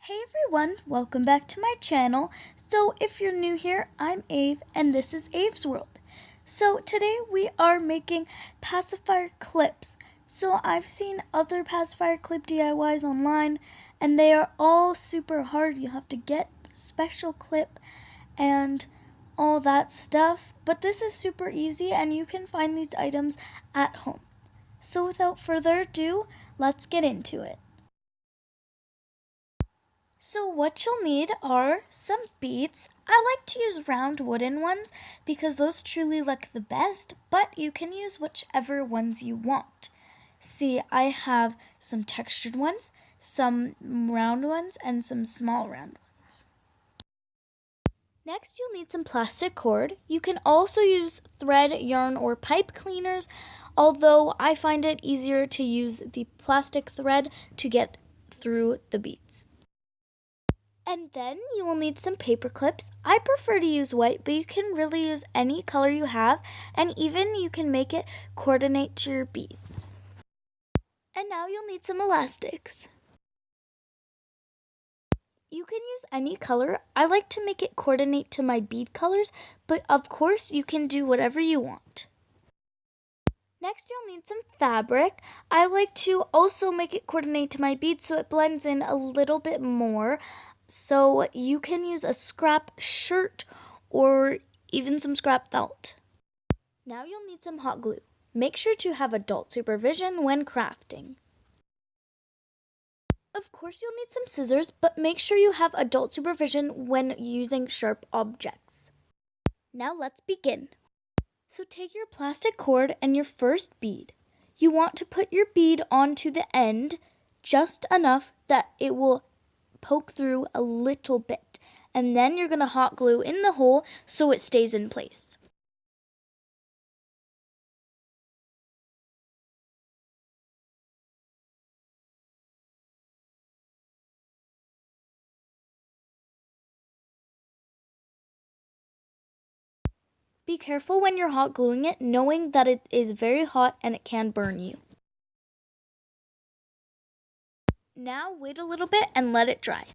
Hey everyone, welcome back to my channel. So if you're new here, I'm Ave and this is Ave's World. So today we are making pacifier clips. So I've seen other pacifier clip DIYs online and they are all super hard. You have to get the special clip and all that stuff. But this is super easy and you can find these items at home. So without further ado, let's get into it. So what you'll need are some beads. I like to use round wooden ones because those truly look the best, but you can use whichever ones you want. See, I have some textured ones, some round ones, and some small round ones. Next, you'll need some plastic cord. You can also use thread, yarn, or pipe cleaners, although I find it easier to use the plastic thread to get through the beads. And then you will need some paper clips. I prefer to use white, but you can really use any color you have, and even you can make it coordinate to your beads. And now you'll need some elastics. You can use any color. I like to make it coordinate to my bead colors, but of course you can do whatever you want. Next, you'll need some fabric. I like to also make it coordinate to my beads so it blends in a little bit more. So you can use a scrap shirt or even some scrap felt. Now you'll need some hot glue. Make sure to have adult supervision when crafting. Of course you'll need some scissors, but make sure you have adult supervision when using sharp objects. Now let's begin. So take your plastic cord and your first bead. You want to put your bead onto the end just enough that it will poke through a little bit, and then you're going to hot glue in the hole so it stays in place. Be careful when you're hot gluing it, knowing that it is very hot and it can burn you. Now wait a little bit and let it dry.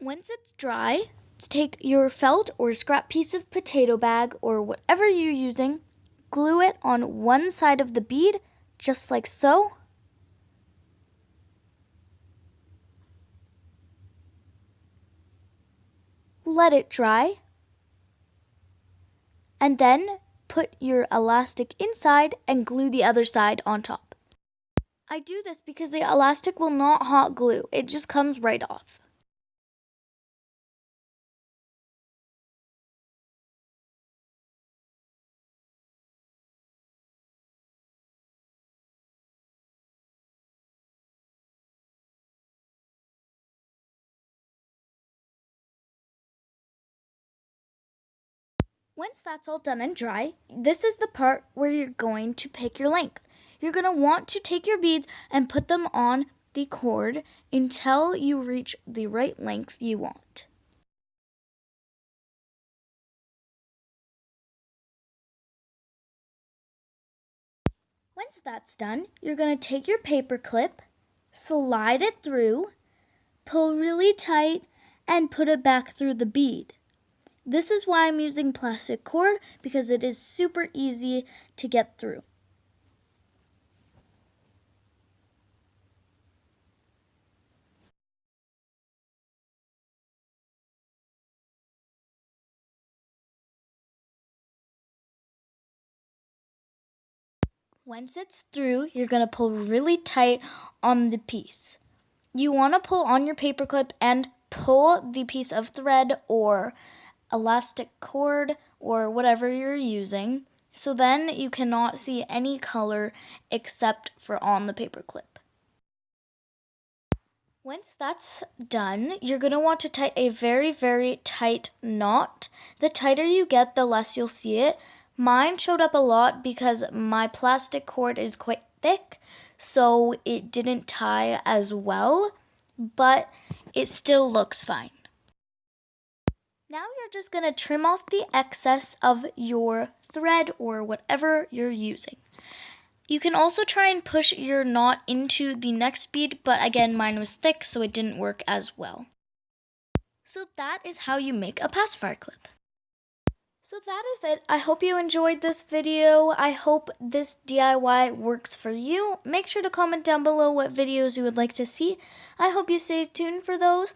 Once it's dry, take your felt or scrap piece of potato bag or whatever you're using, glue it on one side of the bead, just like so. Let it dry. And then put your elastic inside and glue the other side on top. I do this because the elastic will not hot glue. It just comes right off. Once that's all done and dry, this is the part where you're going to pick your length. You're going to want to take your beads and put them on the cord until you reach the right length you want. Once that's done, you're going to take your paper clip, slide it through, pull really tight, and put it back through the bead. This is why I'm using plastic cord, because it is super easy to get through. Once it's through, you're going to pull really tight on the piece. You want to pull on your paper clip and pull the piece of thread or elastic cord or whatever you're using, so then you cannot see any color except for on the paper clip. Once that's done, you're going to want to tie a very, very tight knot. The tighter you get, the less you'll see it. Mine showed up a lot because my plastic cord is quite thick, so it didn't tie as well, but it still looks fine. Now you're just going to trim off the excess of your thread or whatever you're using. You can also try and push your knot into the next bead, but again, mine was thick, so it didn't work as well. So that is how you make a pacifier clip. So that is it. I hope you enjoyed this video. I hope this DIY works for you. Make sure to comment down below what videos you would like to see. I hope you stay tuned for those.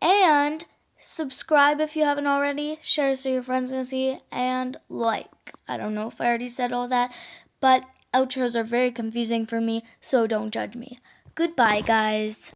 And subscribe if you haven't already. Share so your friends can see. And like. I don't know if I already said all that, but outros are very confusing for me, so don't judge me. Goodbye, guys.